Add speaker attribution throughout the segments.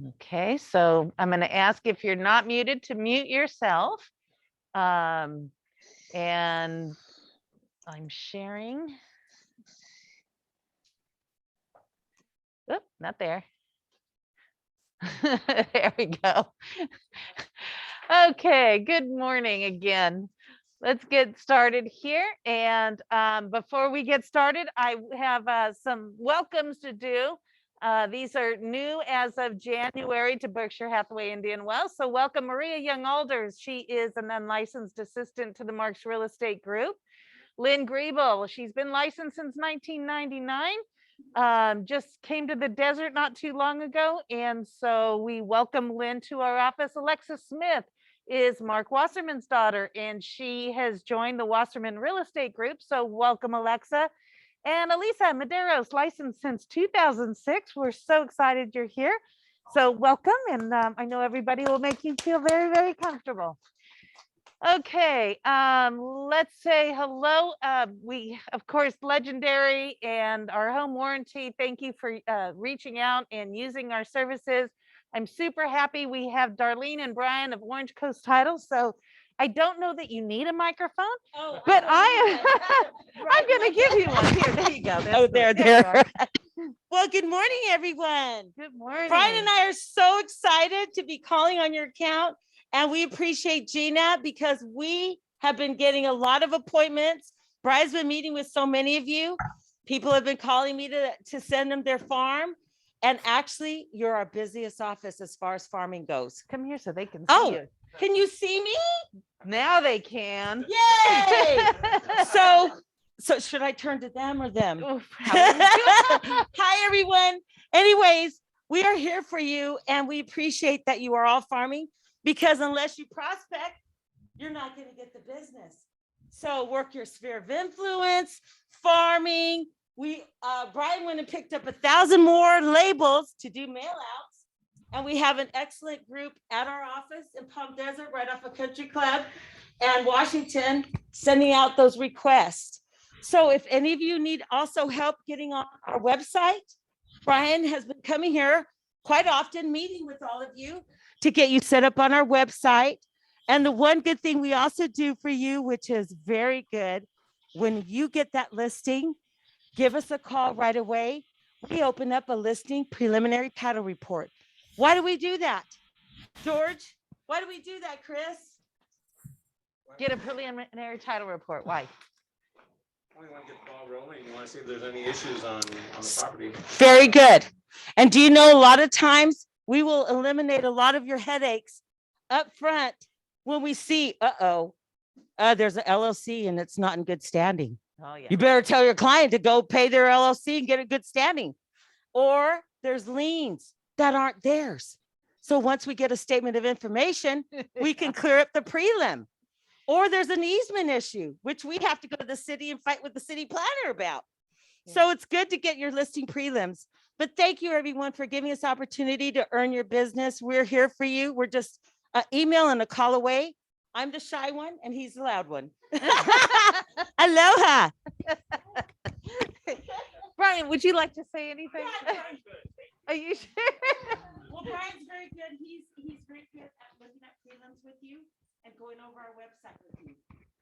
Speaker 1: Okay, so I'm going to ask if you're not muted to mute yourself. And I'm sharing. Oop, not there. There we go. Okay, good morning again. Let's get started here. And before we get started, I have some welcomes to do. These are new as of January to Berkshire Hathaway Indian Wells. So welcome Maria Young Alders. She is an unlicensed assistant to the Marks Real Estate Group. Lynn Griebel, she's been licensed since 1999. Just came to the desert not too long ago. And so we welcome Lynn to our office. Alexa Smith is Mark Wasserman's daughter, and she has joined the Wasserman Real Estate Group. So welcome, Alexa. And Elisa Madero's licensed since 2006. We're so excited you're here. So welcome, and I know everybody will make you feel very, very comfortable. Okay, let's say hello. We, of course, Legendary and our home warranty. Thank you for reaching out and using our services. I'm super happy we have Darlene and Brian of Orange Coast Title. So I don't know that you need a microphone, but I'm going to give you one. Here, there you go.
Speaker 2: There. Well, good morning, everyone.
Speaker 1: Good morning.
Speaker 2: Brian and I are so excited to be calling on your account. And we appreciate Gina because we have been getting a lot of appointments. Brian's been meeting with so many of you. People have been calling me to send them their farm. And actually, you're our busiest office as far as farming goes.
Speaker 1: Come here so they can see you.
Speaker 2: Can you see me?
Speaker 1: Now they can.
Speaker 2: Yay! So should I turn to them or them? Hi, everyone. Anyways, we are here for you and we appreciate that you are all farming. Because unless you prospect, you're not going to get the business. So work your sphere of influence, farming. Brian went and picked up 1,000 more labels to do mail outs. And we have an excellent group at our office in Palm Desert, right off of Country Club and Washington, sending out those requests. So if any of you need also help getting on our website, Brian has been coming here quite often, meeting with all of you to get you set up on our website. And the one good thing we also do for you, which is very good, when you get that listing, give us a call right away. We open up a listing preliminary title report. Why do we do that? George, why do we do that, Chris?
Speaker 1: Get a preliminary title report. Why?
Speaker 3: We want to get the ball rolling. You want to see if there's any issues on the property.
Speaker 2: Very good. And do you know a lot of times we will eliminate a lot of your headaches up front when we see, there's an LLC and it's not in good standing.
Speaker 1: Oh, yeah.
Speaker 2: You better tell your client to go pay their LLC and get a good standing. Or there's liens that aren't theirs. So once we get a statement of information, we can clear up the prelim. Or there's an easement issue, which we have to go to the city and fight with the city planner about. Yeah. So it's good to get your listing prelims. But thank you, everyone, for giving us opportunity to earn your business. We're here for you. We're just an email and a call away. I'm the shy one, and he's the loud one. Aloha.
Speaker 1: Brian, would you like to say anything?
Speaker 2: Yeah, Brian's good.
Speaker 1: Are you sure?
Speaker 2: Well, Brian's very good. He's very good at looking at prelims with you and going over our website with you.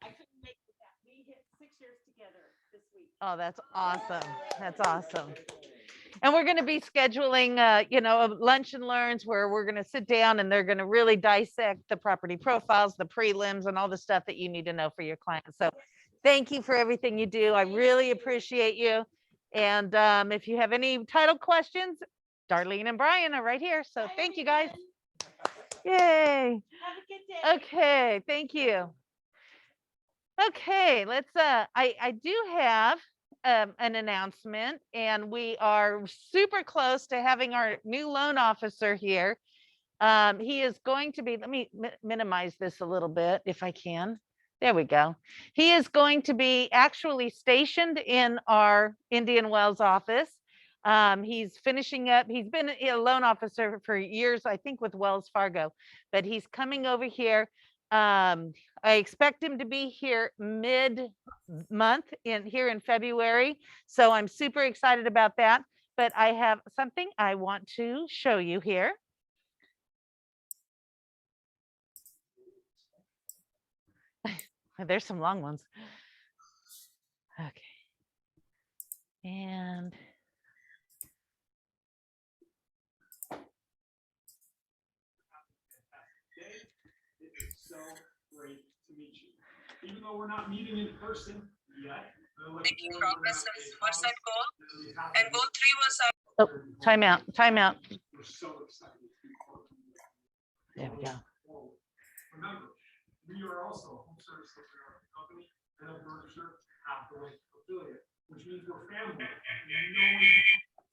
Speaker 2: I couldn't make it that. We hit 6 years together this week.
Speaker 1: Oh, that's awesome. That's awesome. And we're going to be scheduling, lunch and learns where we're going to sit down and they're going to really dissect the property profiles, the prelims, and all the stuff that you need to know for your clients. So thank you for everything you do. I really appreciate you. And if you have any title questions, Darlene and Brian are right here. So thank you, guys. Yay.
Speaker 2: Have a good day.
Speaker 1: Okay, thank you. Okay, let's, I do have an announcement, and we are super close to having our new loan officer here. He is going to be, let me minimize this a little bit if I can. There we go. He is going to be actually stationed in our Indian Wells office. He's finishing up, he's been a loan officer for years, I think with Wells Fargo, but he's coming over here. I expect him to be here mid-month here in February. So I'm super excited about that. but I have something I want to show you here. There's some long ones. Okay. And
Speaker 4: it is so great to meet you. Even though we're not meeting in person yet.
Speaker 5: Making progress on his first goal, and goal 3 was
Speaker 1: oh, time out, time out.
Speaker 4: We're so excited to be part of you.
Speaker 1: There we go.
Speaker 4: Remember, we are also a home service company and a Berkshire Hathaway affiliate, which means we're family. No one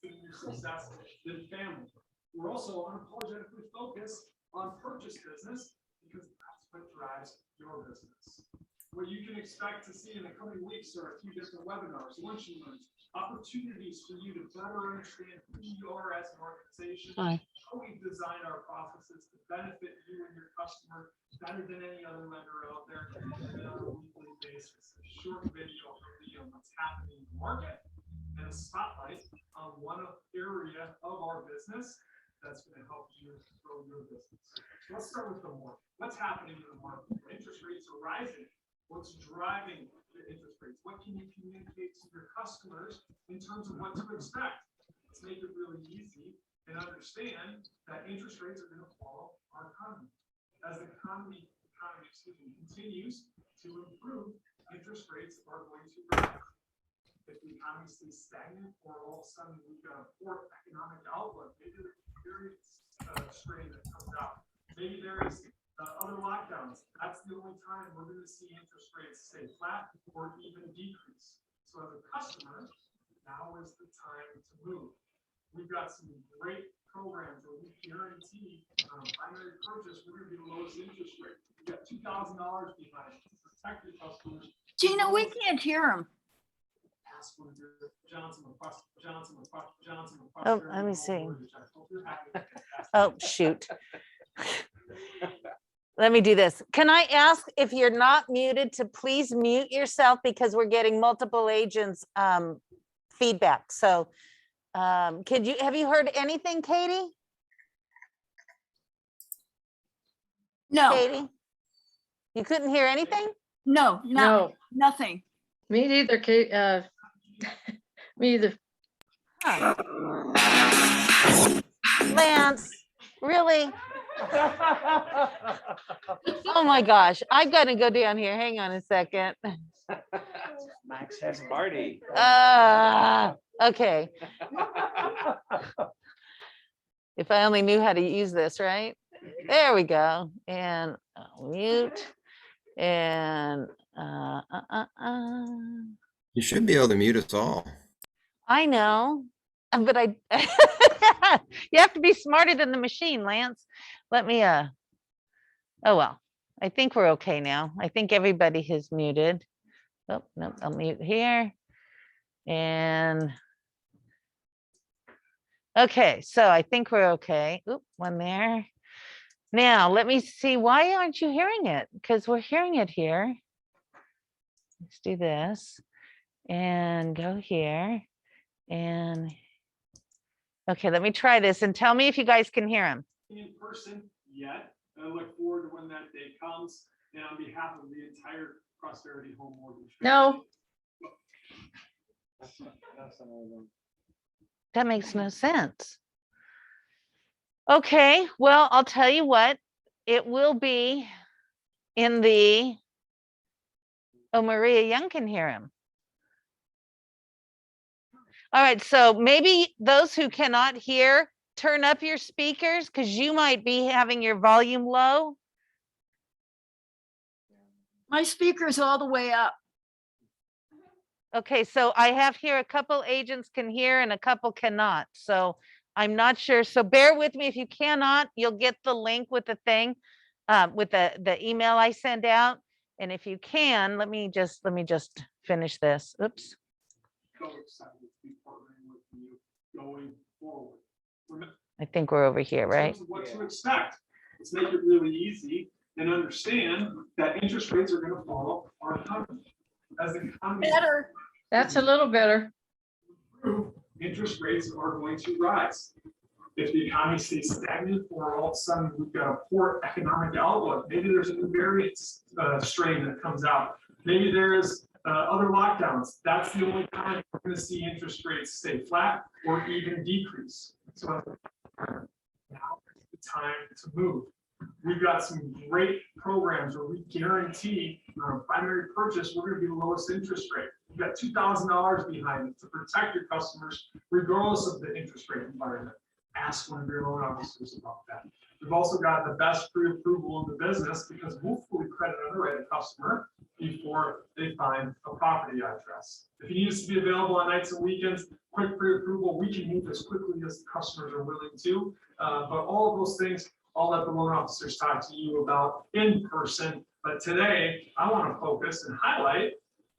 Speaker 4: in your success than family. We're also unapologetically focused on purchase business because that's what drives your business. What you can expect to see in the coming weeks are a few different webinars, lunch and learns, opportunities for you to better understand who you are as an organization, how we design our processes to benefit you and your customer better than any other lender out there, and on a weekly basis. A short video from me on what's happening in the market and a spotlight on one area of our business that's going to help you grow your business. So let's start with the market. What's happening in the market? Interest rates are rising. What's driving the interest rates? What can you communicate to your customers in terms of what to expect? Let's make it really easy and understand that interest rates are going to follow our economy. As the economy continues to improve, interest rates are going to rise. If the economy stays stagnant, or all of a sudden we've got a poor economic outlook, maybe there's a period strain that comes out. Maybe there is other lockdowns. That's the only time we're going to see interest rates stay flat or even decrease. So as a customer, now is the time to move. We've got some great programs where we guarantee primary purchase, we're going to be the lowest interest rate. We've got $2,000 behind to protect your customers.
Speaker 6: Gina, we can't hear him.
Speaker 1: Oh, let me see. Oh, shoot. Let me do this. Can I ask if you're not muted to please mute yourself, because we're getting multiple agents feedback. So have you heard anything, Katie?
Speaker 6: No,
Speaker 1: Katie? You couldn't hear anything?
Speaker 6: no,
Speaker 7: No,
Speaker 6: nothing.
Speaker 7: me neither, Kate. Me either.
Speaker 1: Huh. Lance, really? Oh my gosh, I've got to go down here. Hang on a second.
Speaker 3: Max has party.
Speaker 1: Okay. If I only knew how to use this, right? There we go. And mute. And
Speaker 8: You should be able to mute us all.
Speaker 1: I know, but you have to be smarter than the machine, Lance. Let me, oh, well, I think we're okay now. I think everybody has muted. Oh, no, I'll mute here. And, okay, so I think we're okay. Oop, one there. Now, let me see, why aren't you hearing it? Because we're hearing it here. Let's do this and go here. And okay, let me try this and tell me if you guys can hear him.
Speaker 4: In person yet. I look forward to when that day comes. And on behalf of the entire Prosperity Home Mortgage
Speaker 7: No.
Speaker 1: That makes no sense. Okay, well, I'll tell you what, it will be in the, oh, Maria Young can hear him. All right, so maybe those who cannot hear, turn up your speakers, because you might be having your volume low.
Speaker 6: My speaker's all the way up.
Speaker 1: Okay, so I have here a couple agents can hear and a couple cannot. So I'm not sure. So bear with me. If you cannot, you'll get the link with the thing, with the email I send out. And if you can, let me just finish this. Oops.
Speaker 4: So excited to be partnering with you going forward.
Speaker 1: I think we're over here, right?
Speaker 4: What to expect. Let's make it really easy and understand that interest rates are going to follow our economy. As the economy
Speaker 6: Better.
Speaker 7: That's a little better.
Speaker 4: interest rates are going to rise. If the economy stays stagnant or all of a sudden we've got a poor economic outlook, maybe there's a new variant strain that comes out. Maybe there's other lockdowns. That's the only time we're going to see interest rates stay flat or even decrease. So now is the time to move. We've got some great programs where we guarantee on a primary purchase, we're going to be the lowest interest rate. We've got $2,000 behind it to protect your customers, regardless of the interest rate environment. Ask one of your loan officers about that. We've also got the best pre-approval in the business because we'll fully credit underwrite a customer before they find a property address. If you need us to be available on nights and weekends, quick pre-approval, we can move as quickly as the customers are willing to. But all of those things, I'll let the loan officers talk to you about in person. But today, I want to focus and highlight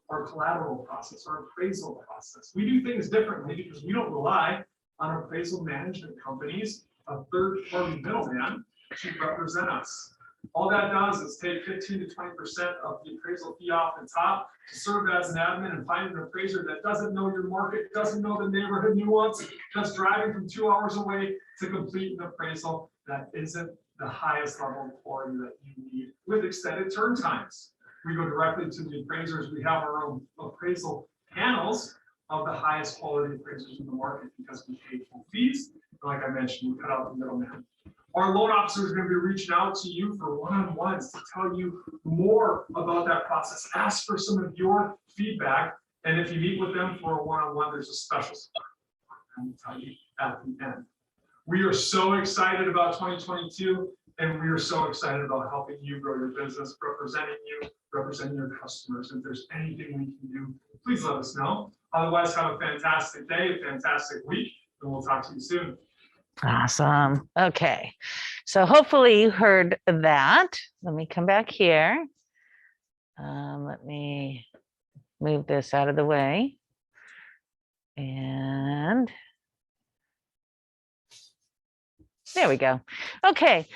Speaker 4: our collateral process, our appraisal process. We do things differently because we don't rely on appraisal management companies, a third-party middleman to represent us. All that does is take 15 to 20% of the appraisal fee off the top to serve as an admin and find an appraiser that doesn't know your market, doesn't know the neighborhood nuance, that's driving from 2 hours away to complete an appraisal that isn't the highest level of quality that you need with extended turn times. We go directly to the appraisers. We have our own appraisal panels of the highest quality appraisers in the market because we pay full fees. And like I mentioned, we cut out the middleman. Our loan officer is going to be reaching out to you for one-on-ones to tell you more about that process. Ask for some of your feedback. And if you meet with them for a one-on-one, there's a special support and tell you at the end. We are so excited about 2022, and we are so excited about helping you grow your business, representing your customers. If there's anything we can do, please let us know. Otherwise, have a fantastic day, a fantastic week, and we'll talk to you soon.
Speaker 1: Awesome. Okay. So hopefully you heard that. Let me come back here. Let me move this out of the way. And there we go. Okay.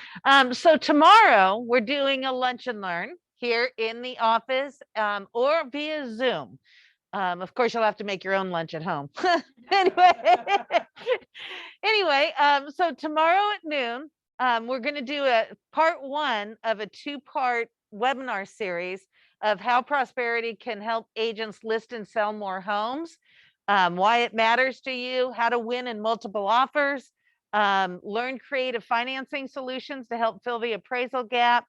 Speaker 1: So tomorrow we're doing a lunch and learn here in the office or via Zoom. Of course, you'll have to make your own lunch at home. Anyway, so tomorrow at noon, we're going to do a part one of a two-part webinar series of how prosperity can help agents list and sell more homes, why it matters to you, how to win in multiple offers, learn creative financing solutions to help fill the appraisal gap.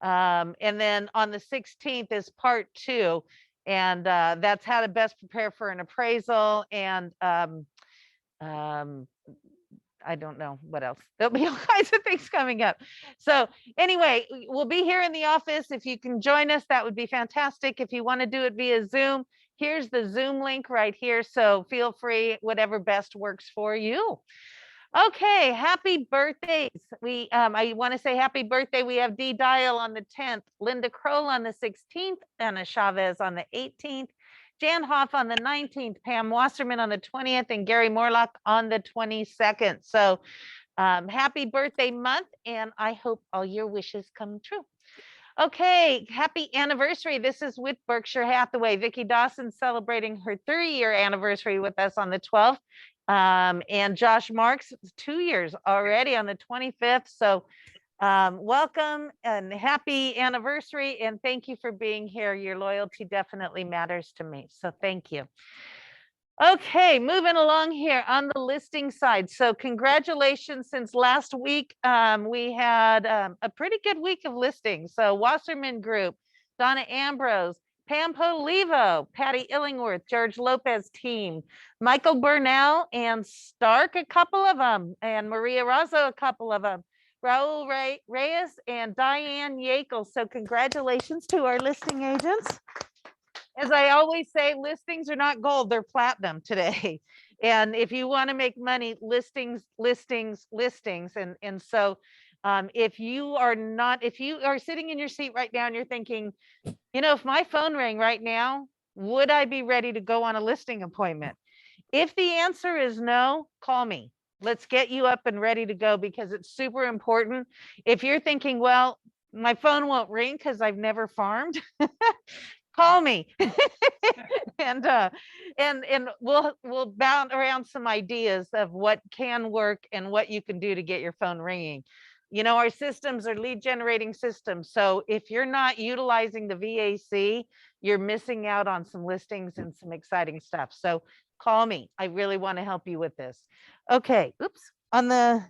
Speaker 1: And then on the 16th is part two. And that's how to best prepare for an appraisal. And I don't know what else. There'll be all kinds of things coming up. So anyway, we'll be here in the office. If you can join us, that would be fantastic. If you want to do it via Zoom, here's the Zoom link right here. So feel free, whatever best works for you. Okay, happy birthdays. I want to say happy birthday. We have Dee Dial on the 10th, Linda Kroll on the 16th, Anna Chavez on the 18th, Jan Hoff on the 19th, Pam Wasserman on the 20th, and Gary Morlock on the 22nd. So happy birthday month, and I hope all your wishes come true. Okay, happy anniversary. This is with Berkshire Hathaway. Vicki Dawson celebrating her 3-year anniversary with us on the 12th. And Josh Marks, 2 years already on the 25th. So welcome and happy anniversary. And thank you for being here. Your loyalty definitely matters to me. So thank you. Okay, moving along here on the listing side. So congratulations, since last week, we had a pretty good week of listings. So Wasserman Group, Donna Ambrose, Pam Polivo, Patty Illingworth, George Lopez team, Michael Burnell and Stark, a couple of them, and Maria Razzo, a couple of them, Raul Reyes and Diane Yakel. So congratulations to our listing agents. As I always say, listings are not gold, they're platinum today. And if you want to make money, listings. And so if you are sitting in your seat right now and you're thinking, you know, if my phone rang right now, would I be ready to go on a listing appointment? If the answer is no, call me. Let's get you up and ready to go, because it's super important. If you're thinking, well, my phone won't ring because I've never farmed, call me. And we'll bounce around some ideas of what can work and what you can do to get your phone ringing. You know, our systems are lead generating systems. So if you're not utilizing the VAC, you're missing out on some listings and some exciting stuff. So call me. I really want to help you with this. Okay. Oops. On the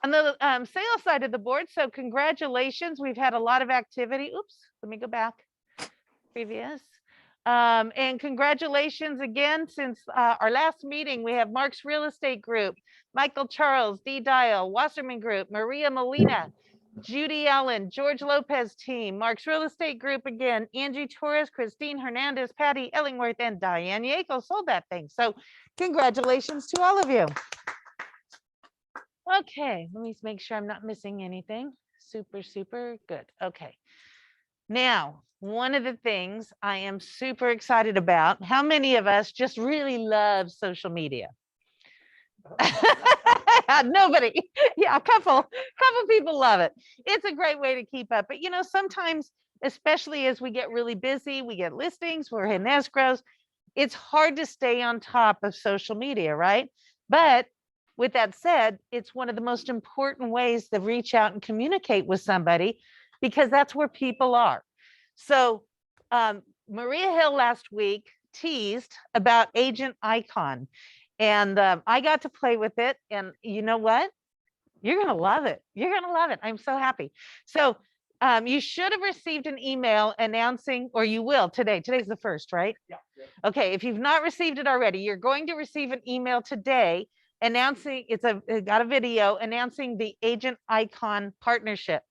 Speaker 1: sales side of the board. So congratulations. We've had a lot of activity. Oops. Let me go back. Previous. And congratulations again, since our last meeting, we have Mark's Real Estate Group, Michael Charles, D. Dial, Wasserman Group, Maria Molina, Judy Allen, George Lopez team, Mark's Real Estate Group again, Angie Torres, Christine Hernandez, Patty Ellingworth, and Diane Yaco sold that thing. So congratulations to all of you. Okay, let me make sure I'm not missing anything. Super, super good. Okay. Now, one of the things I am super excited about, how many of us just really love social media? Nobody. Yeah, a couple people love it. It's a great way to keep up. But you know, sometimes, especially as we get really busy, we get listings, we're in escrows, it's hard to stay on top of social media, right? But with that said, it's one of the most important ways to reach out and communicate with somebody, because that's where people are. So Maria Hill last week teased about Agent Icon, and I got to play with it. And you know what? You're going to love it. You're going to love it. I'm so happy. So you should have received an email announcing, or you will today. Today's the 1st, right?
Speaker 4: Yeah.
Speaker 1: Okay. If you've not received it already, you're going to receive an email today announcing it got a video announcing the Agent Icon partnership.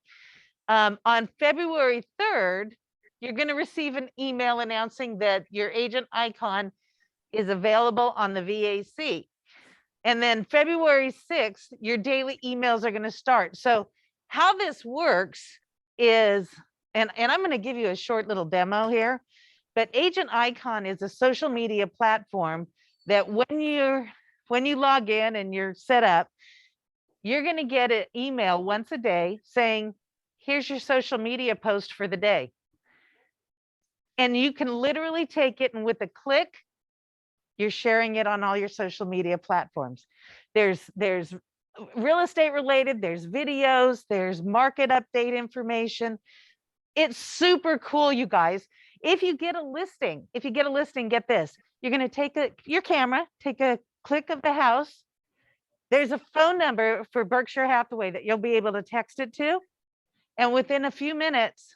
Speaker 1: On February 3rd, you're going to receive an email announcing that your Agent Icon is available on the VAC. And then February 6th, your daily emails are going to start. So how this works is, and I'm going to give you a short little demo here, but Agent Icon is a social media platform that when you log in and you're set up, you're going to get an email once a day saying, here's your social media post for the day. And you can literally take it, and with a click, you're sharing it on all your social media platforms. There's real estate related, there's videos, there's market update information. It's super cool, you guys. If you get a listing, get this. You're going to take your camera, take a click of the house. There's a phone number for Berkshire Hathaway that you'll be able to text it to. And within a few minutes,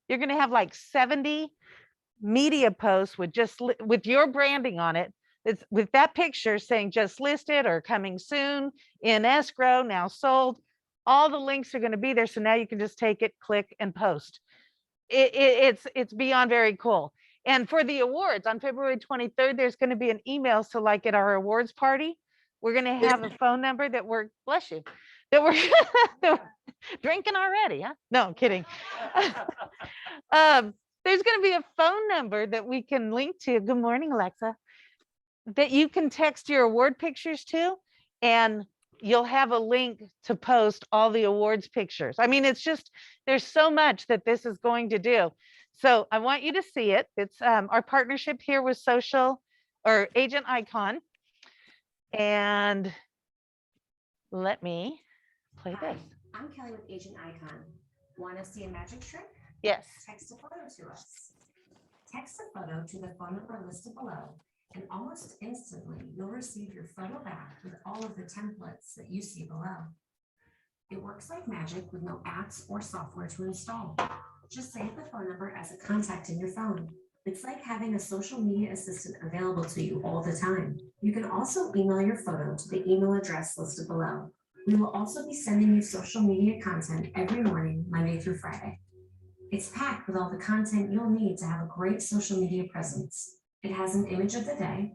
Speaker 1: you're going to have like 70 media posts with your branding on it. It's with that picture saying just listed or coming soon, in escrow, now sold. All the links are going to be there. So now you can just take it, click, and post. It's beyond very cool. And for the awards on February 23rd, there's going to be an email. So like at our awards party, we're going to have a phone number that bless you, that we're drinking already, huh? No, I'm kidding. There's going to be a phone number that we can link to. Good morning, Alexa. That you can text your award pictures to, and you'll have a link to post all the awards pictures. I mean, it's just, there's so much that this is going to do. So I want you to see it. It's our partnership here with Agent Icon. And let me play this.
Speaker 9: I'm Kelly with Agent Icon. Want to see a magic trick?
Speaker 1: Yes.
Speaker 9: Text a photo to us. Text a photo to the phone number listed below, and almost instantly you'll receive your photo back with all of the templates that you see below. It works like magic with no apps or software to install. Just save the phone number as a contact in your phone. It's like having a social media assistant available to you all the time. You can also email your photo to the email address listed below. We will also be sending you social media content every morning, Monday through Friday. It's packed with all the content you'll need to have a great social media presence. It has an image of the day,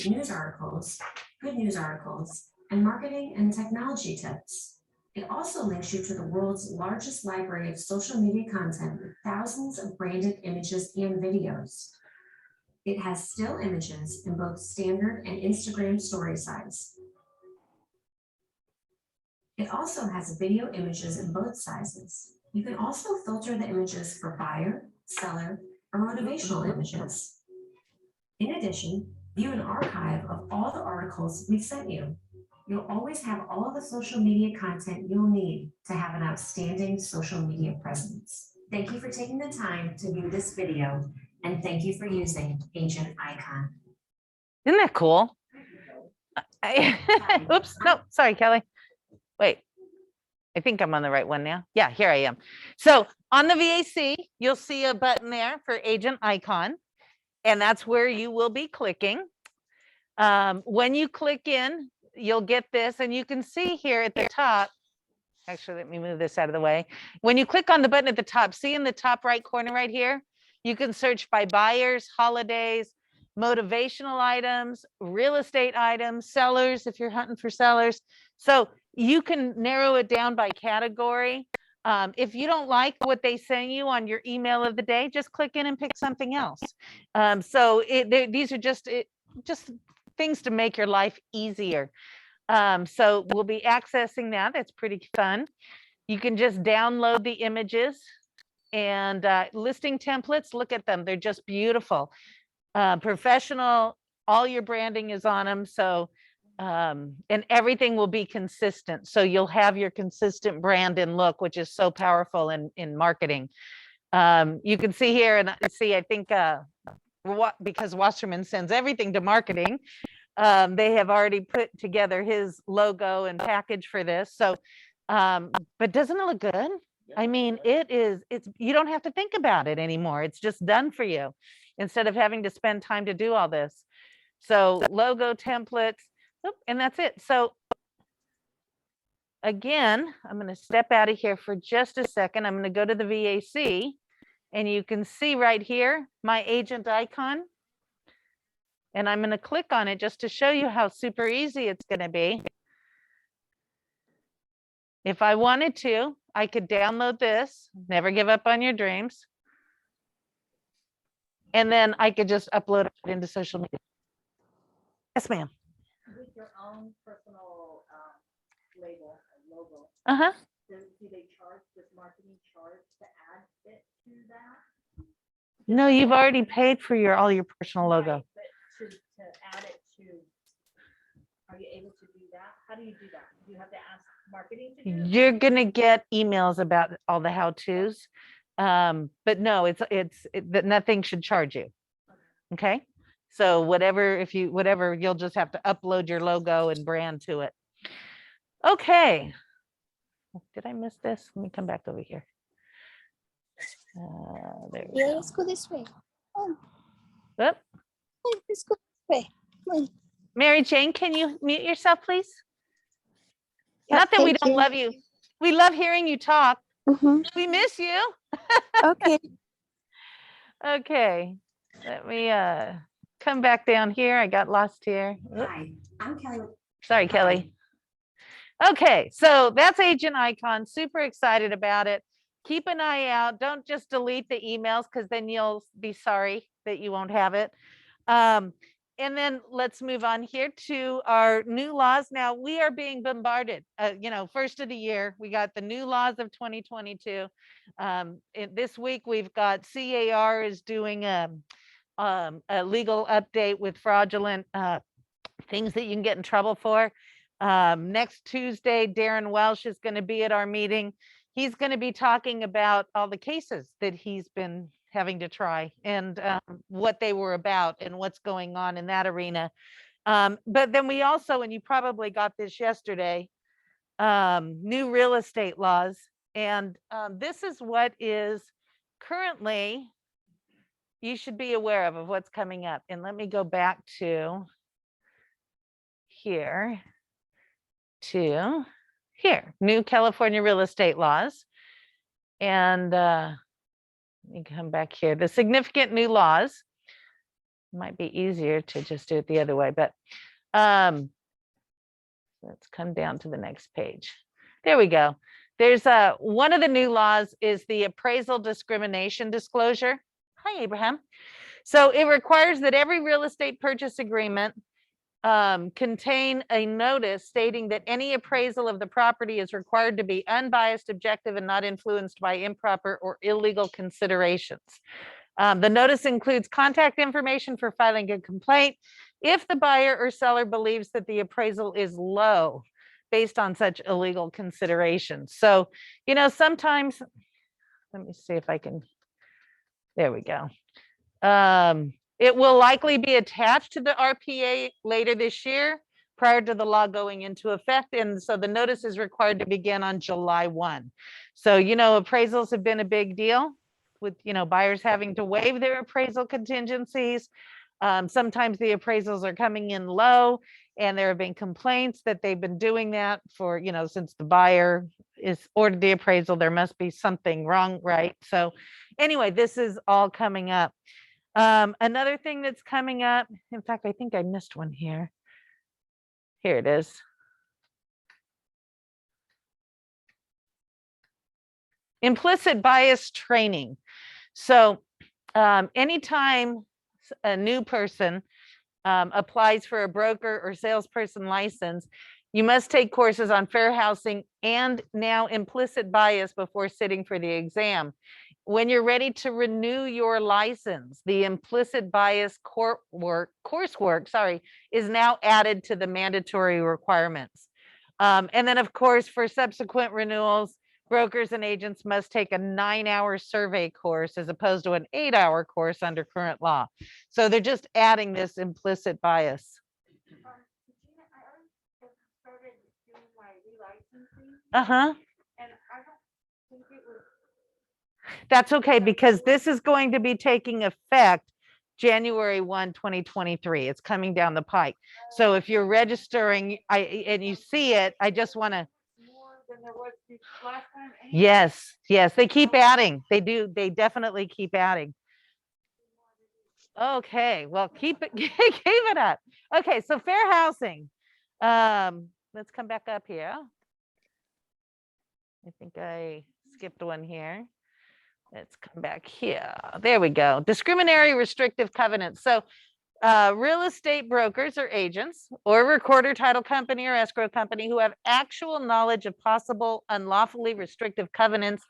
Speaker 9: news articles, good news articles, and marketing and technology tips. It also links you to the world's largest library of social media content with thousands of branded images and videos. It has still images in both standard and Instagram story size. It also has video images in both sizes. You can also filter the images for buyer, seller, or motivational images. In addition, view an archive of all the articles we've sent you. You'll always have all the social media content you'll need to have an outstanding social media presence. Thank you for taking the time to view this video, and thank you for using Agent Icon.
Speaker 1: Isn't that cool? Oops, no, sorry, Kelly. Wait, I think I'm on the right one now. Yeah, here I am. So on the VAC, you'll see a button there for Agent Icon, and that's where you will be clicking. When you click in, you'll get this, and you can see here at the top. Actually, let me move this out of the way. When you click on the button at the top, see in the top right corner right here, you can search by buyers, holidays, motivational items, real estate items, sellers, if you're hunting for sellers. So you can narrow it down by category. If you don't like what they send you on your email of the day, just click in and pick something else. These are just things to make your life easier. So we'll be accessing that. That's pretty fun. You can just download the images and listing templates. Look at them. They're just beautiful. Professional, all your branding is on them. So, and everything will be consistent. So you'll have your consistent brand and look, which is so powerful in marketing. You can see here, and see, I think because Wasserman sends everything to marketing, they have already put together his logo and package for this. So, but doesn't it look good? I mean, you don't have to think about it anymore. It's just done for you instead of having to spend time to do all this. So logo templates, and that's it. So again, I'm going to step out of here for just a second. I'm going to go to the VAC, and you can see right here, my agent icon. And I'm going to click on it just to show you how super easy it's going to be. If I wanted to, I could download this, never give up on your dreams. And then I could just upload it into social media. Yes, ma'am.
Speaker 10: With your own personal label and logo,
Speaker 1: Uh-huh.
Speaker 10: do they charge, does marketing charge to add it to that?
Speaker 1: No, you've already paid for all your personal logo.
Speaker 10: Right, but to add it to, are you able to do that? How do you do that? Do you have to ask marketing to do it?
Speaker 1: You're going to get emails about all the how-tos. But no, that nothing should charge you. Okay. So whatever, you'll just have to upload your logo and brand to it. Okay. Did I miss this? Let me come back over here. There we go.
Speaker 11: Let's go this way. Oh,
Speaker 1: Oop.
Speaker 11: let's go this way. Come on.
Speaker 1: Mary Jane, can you mute yourself, please?
Speaker 11: Yeah,
Speaker 1: Not that we
Speaker 11: thank
Speaker 1: don't
Speaker 11: you.
Speaker 1: love you. We love hearing you talk.
Speaker 11: Mhm.
Speaker 1: We miss you.
Speaker 11: Okay.
Speaker 1: Okay. Let me come back down here. I got lost here. Oop.
Speaker 9: Hi, I'm Kelly.
Speaker 1: Sorry, Kelly. Okay, so that's Agent Icon. Super excited about it. Keep an eye out. Don't just delete the emails, because then you'll be sorry that you won't have it. And then let's move on here to our new laws. Now we are being bombarded. First of the year, we got the new laws of 2022. This week we've got CAR is doing a legal update with fraudulent things that you can get in trouble for. Next Tuesday, Darren Welsh is going to be at our meeting. He's going to be talking about all the cases that he's been having to try and what they were about and what's going on in that arena. But then we also, and you probably got this yesterday, new real estate laws. And this is what is currently you should be aware of what's coming up. And let me go back to here to here, new California real estate laws. And let me come back here. The significant new laws. Might be easier to just do it the other way, but let's come down to the next page. There we go. There's one of the new laws is the appraisal discrimination disclosure. Hi, Abraham. So it requires that every real estate purchase agreement contain a notice stating that any appraisal of the property is required to be unbiased, objective, and not influenced by improper or illegal considerations. The notice includes contact information for filing a complaint if the buyer or seller believes that the appraisal is low based on such illegal considerations. So, sometimes, let me see if I can, there we go. It will likely be attached to the RPA later this year prior to the law going into effect. And so the notice is required to begin on July 1. So, appraisals have been a big deal with, buyers having to waive their appraisal contingencies. Sometimes the appraisals are coming in low, and there have been complaints that they've been doing that for, since the buyer is ordered the appraisal, there must be something wrong, right? So anyway, this is all coming up. Another thing that's coming up, in fact, I think I missed one here. Here it is. Implicit bias training. So anytime a new person applies for a broker or salesperson license, you must take courses on fair housing and now implicit bias before sitting for the exam. When you're ready to renew your license, the implicit bias coursework is now added to the mandatory requirements. And then, of course, for subsequent renewals, brokers and agents must take a 9-hour survey course as opposed to an 8-hour course under current law. So they're just adding this implicit bias. Uh-huh. That's okay, because this is going to be taking effect January 1, 2023. It's coming down the pike. So if you're registering and you see it, I just want to. Yes, they keep adding. They do. They definitely keep adding. Okay, well, keep it up. Okay, so fair housing. Let's come back up here. I think I skipped one here. Let's come back here. There we go. Discriminatory restrictive covenants. So real estate brokers or agents or recorder, title company, or escrow company who have actual knowledge of possible unlawfully restrictive covenants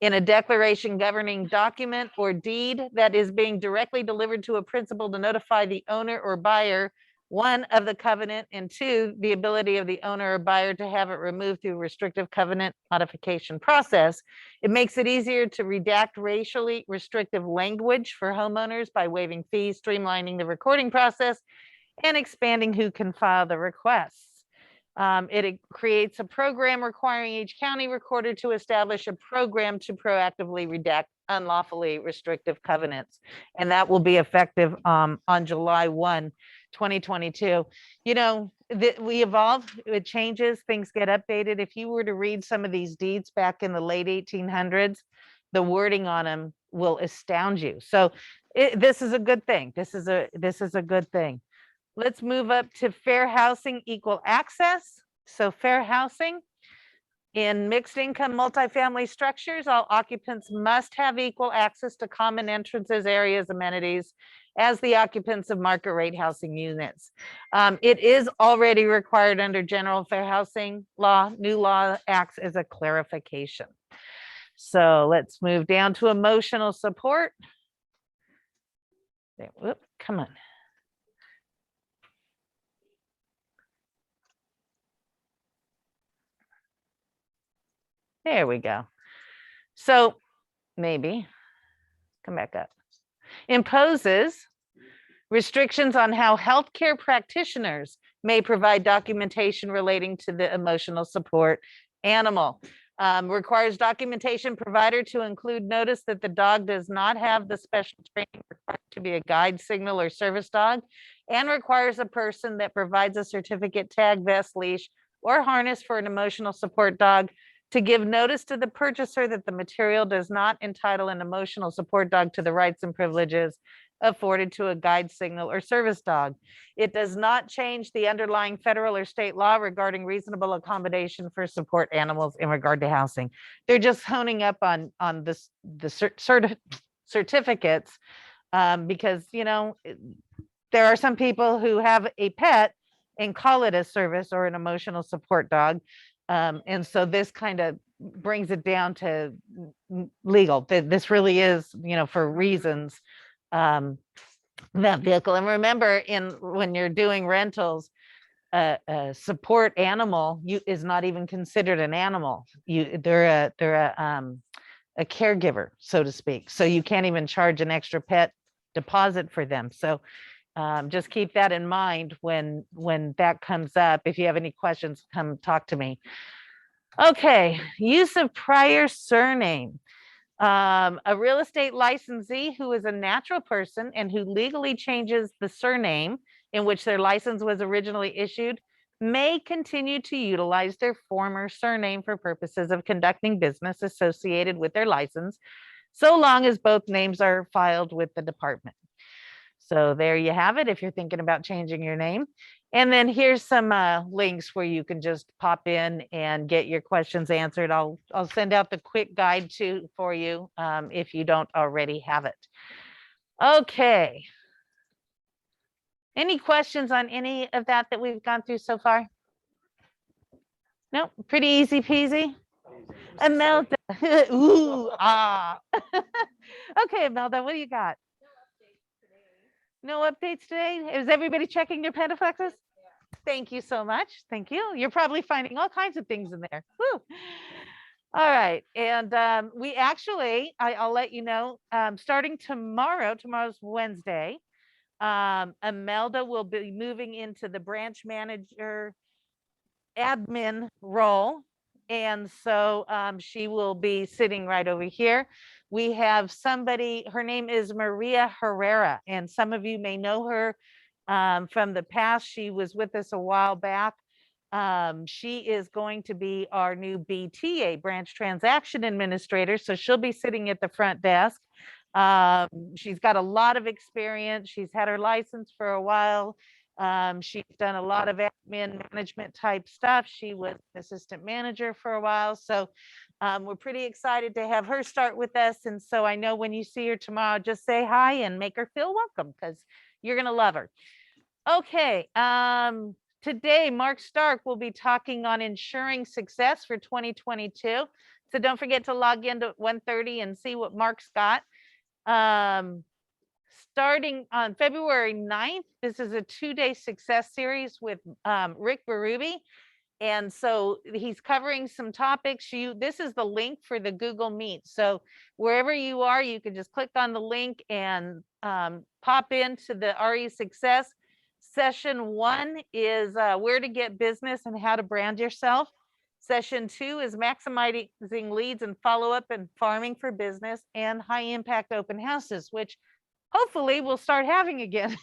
Speaker 1: in a declaration governing document or deed that is being directly delivered to a principal to notify the owner or buyer, one, of the covenant, and two, the ability of the owner or buyer to have it removed through restrictive covenant modification process. It makes it easier to redact racially restrictive language for homeowners by waiving fees, streamlining the recording process, and expanding who can file the requests. It creates a program requiring each county recorder to establish a program to proactively redact unlawfully restrictive covenants. And that will be effective on July 1, 2022. We evolve, it changes, things get updated. If you were to read some of these deeds back in the late 1800s, the wording on them will astound you. So this is a good thing. This is a good thing. Let's move up to fair housing, equal access. So fair housing in mixed income multifamily structures, all occupants must have equal access to common entrances, areas, amenities as the occupants of market rate housing units. It is already required under general fair housing law. New law acts as a clarification. So let's move down to emotional support. Whoop, come on. There we go. So maybe come back up. Imposes restrictions on how healthcare practitioners may provide documentation relating to the emotional support animal. Requires documentation provider to include notice that the dog does not have the special training required to be a guide, signal, or service dog, and requires a person that provides a certificate, tag, vest, leash, or harness for an emotional support dog to give notice to the purchaser that the material does not entitle an emotional support dog to the rights and privileges afforded to a guide, signal, or service dog. It does not change the underlying federal or state law regarding reasonable accommodation for support animals in regard to housing. They're just honing up on the certificates because, there are some people who have a pet and call it a service or an emotional support dog. And so this kind of brings it down to legal. This really is, for reasons, that vehicle. And remember, when you're doing rentals, a support animal is not even considered an animal. They're a caregiver, so to speak. So you can't even charge an extra pet deposit for them. So just keep that in mind when that comes up. If you have any questions, come talk to me. Okay, use of prior surname. A real estate licensee who is a natural person and who legally changes the surname in which their license was originally issued may continue to utilize their former surname for purposes of conducting business associated with their license, so long as both names are filed with the department. So there you have it if you're thinking about changing your name. And then here's some links where you can just pop in and get your questions answered. I'll send out the quick guide for you if you don't already have it. Okay. Any questions on any of that we've gone through so far? No, pretty easy peasy. Imelda, ooh, ah. Okay, Imelda, what do you got? No updates today? Is everybody checking their Pentaflexes? Thank you so much. Thank you. You're probably finding all kinds of things in there. Woo. All right. And we actually, I'll let you know, starting tomorrow's Wednesday, Imelda will be moving into the branch manager admin role. And so she will be sitting right over here. We have somebody, her name is Maria Herrera, and some of you may know her from the past. She was with us a while back. She is going to be our new BTA, branch transaction administrator. So she'll be sitting at the front desk. She's got a lot of experience. She's had her license for a while. She's done a lot of admin management type stuff. She was assistant manager for a while. So we're pretty excited to have her start with us. And so I know when you see her tomorrow, just say hi and make her feel welcome because you're going to love her. Okay. Today, Mark Stark will be talking on ensuring success for 2022. So don't forget to log into 1:30 and see what Mark's got. Starting on February 9th, this is a 2-day success series with Rick Berube. And so he's covering some topics. This is the link for the Google Meet. So wherever you are, you can just click on the link and pop into the RE Success. Session 1 is where to get business and how to brand yourself. Session 2 is maximizing leads and follow-up and farming for business and high impact open houses, which hopefully we'll start having again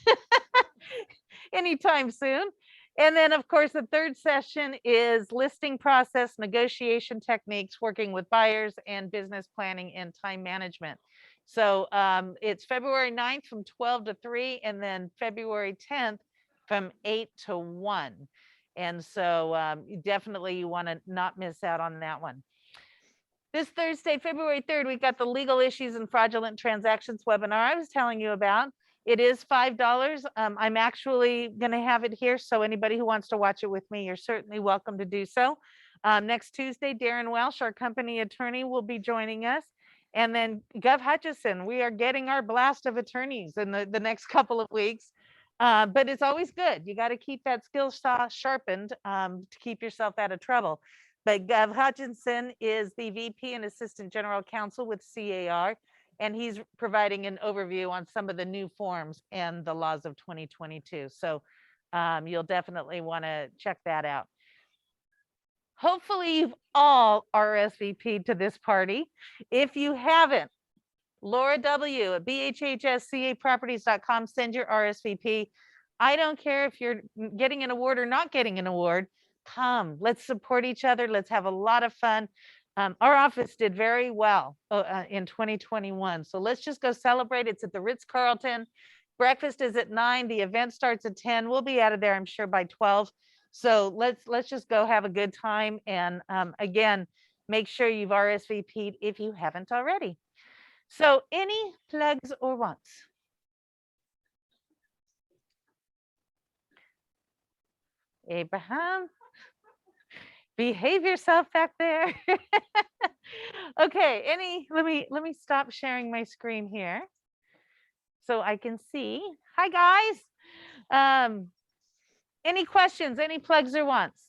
Speaker 1: anytime soon. And then, of course, the third session is listing process, negotiation techniques, working with buyers, and business planning and time management. So it's February 9th from 12 to 3, and then February 10th from 8 to 1. And so definitely you want to not miss out on that one. This Thursday, February 3rd, we've got the legal issues and fraudulent transactions webinar I was telling you about. It is $5. I'm actually going to have it here. So anybody who wants to watch it with me, you're certainly welcome to do so. Next Tuesday, Darren Welsh, our company attorney, will be joining us. And then Gov Hutchison, we are getting our blast of attorneys in the next couple of weeks. But it's always good. You got to keep that skill saw sharpened to keep yourself out of trouble. But Gov Hutchinson is the VP and Assistant General Counsel with CAR, and he's providing an overview on some of the new forms and the laws of 2022. So you'll definitely want to check that out. Hopefully you've all RSVP'd to this party. If you haven't, Laura W. at bhhscaproperties.com, send your RSVP. I don't care if you're getting an award or not getting an award. Come, let's support each other. Let's have a lot of fun. Our office did very well in 2021. So let's just go celebrate. It's at the Ritz-Carlton. Breakfast is at 9. The event starts at 10. We'll be out of there, I'm sure, by 12. So let's just go have a good time. And again, make sure you've RSVP'd if you haven't already. So any plugs or wants? Abraham, behave yourself back there. Okay, let me stop sharing my screen here so I can see. Hi guys. Any questions, any plugs or wants?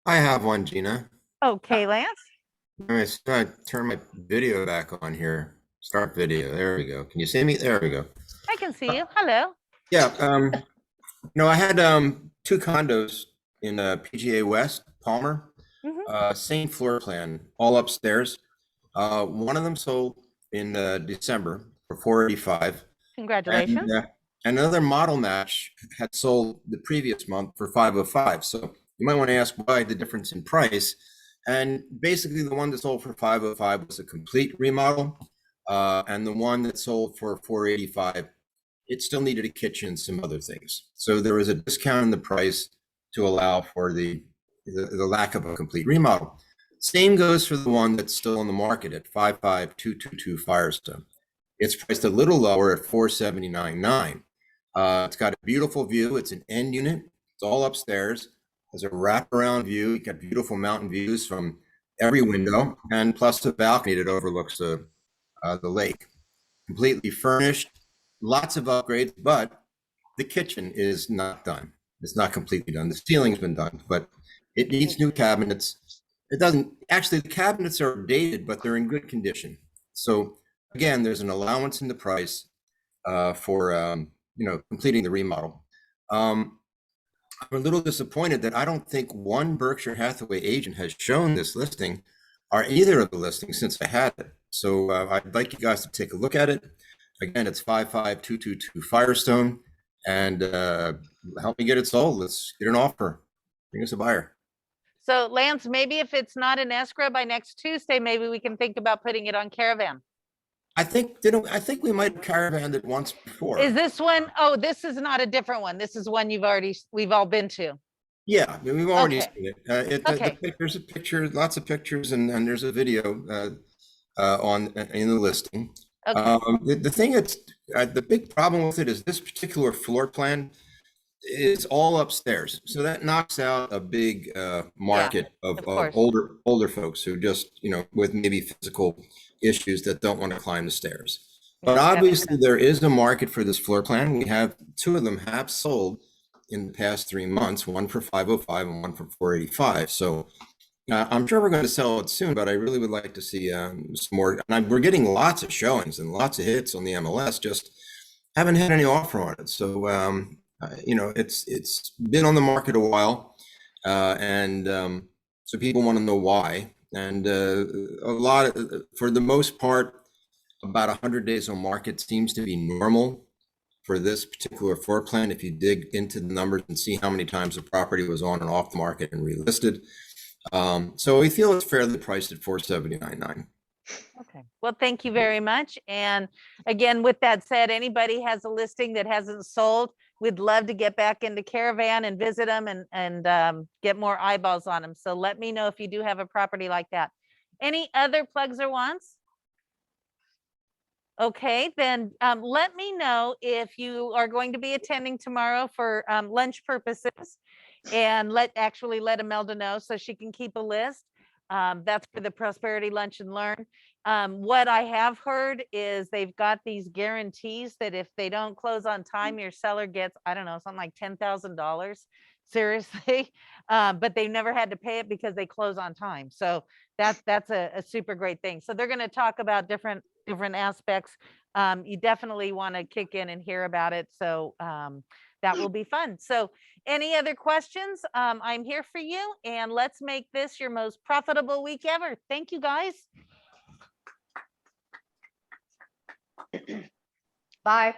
Speaker 8: I have one, Gina.
Speaker 1: Okay, Lance.
Speaker 8: I turn my video back on here. Start video. There we go. Can you see me? There we go.
Speaker 1: I can see you. Hello.
Speaker 8: Yeah. I had two condos in PGA West, Palmer. Same floor plan, all upstairs. One of them sold in December for 485.
Speaker 1: Congratulations.
Speaker 8: And another model match had sold the previous month for 505. So you might want to ask why the difference in price. And basically the one that sold for 505 was a complete remodel. And the one that sold for 485, it still needed a kitchen and some other things. So there was a discount in the price to allow for the lack of a complete remodel. Same goes for the one that's still on the market at 55222 Firestone. It's priced a little lower at 479.9. It's got a beautiful view. It's an end unit. It's all upstairs. There's a wraparound view. You got beautiful mountain views from every window, and plus a balcony that overlooks the lake. Completely furnished, lots of upgrades, but the kitchen is not done. It's not completely done. The ceiling's been done, but it needs new cabinets. It doesn't, actually the cabinets are dated, but they're in good condition. So again, there's an allowance in the price for completing the remodel. I'm a little disappointed that I don't think one Berkshire Hathaway agent has shown this listing or either of the listings since I had it. So I'd like you guys to take a look at it. Again, it's 55222 Firestone, and help me get it sold. Let's get an offer. Bring us a buyer.
Speaker 1: So Lance, maybe if it's not in escrow by next Tuesday, maybe we can think about putting it on Caravan.
Speaker 8: I think we might have caravanned it once before.
Speaker 1: Is this one? Oh, this is not a different one. This is one we've all been to.
Speaker 8: Yeah, I mean, we've already
Speaker 1: Okay.
Speaker 8: seen it. There's a picture, lots of pictures, and there's a video in the listing.
Speaker 1: Okay.
Speaker 8: The thing that's the big problem with it is this particular floor plan is all upstairs, so that knocks out a big market of older folks who just with maybe physical issues that don't want to climb the stairs. But obviously there is a market for this floor plan. We have two of them have sold in the past 3 months, one for 505 and one for 485. So I'm sure we're going to sell it soon, but I really would like to see some more. And we're getting lots of showings and lots of hits on the MLS, just haven't had any offer on it. So, it's been on the market a while, and so people want to know why. And for the most part, about 100 days on market seems to be normal for this particular floor plan. If you dig into the numbers and see how many times the property was on and off the market and relisted. So we feel it's fairly priced at 479.9.
Speaker 1: Okay. Well, thank you very much. And again, with that said, anybody has a listing that hasn't sold, we'd love to get back into Caravan and visit them and get more eyeballs on them. So let me know if you do have a property like that. Any other plugs or wants? Okay, then let me know if you are going to be attending tomorrow for lunch purposes, and let Imelda know so she can keep a list. That's for the Prosperity Lunch and Learn. What I have heard is they've got these guarantees that if they don't close on time, your seller gets, I don't know, something like $10,000. Seriously, but they've never had to pay it because they close on time. So that's a super great thing. So they're going to talk about different aspects. You definitely want to kick in and hear about it. So that will be fun. So any other questions? I'm here for you, and let's make this your most profitable week ever. Thank you, guys.
Speaker 7: Bye.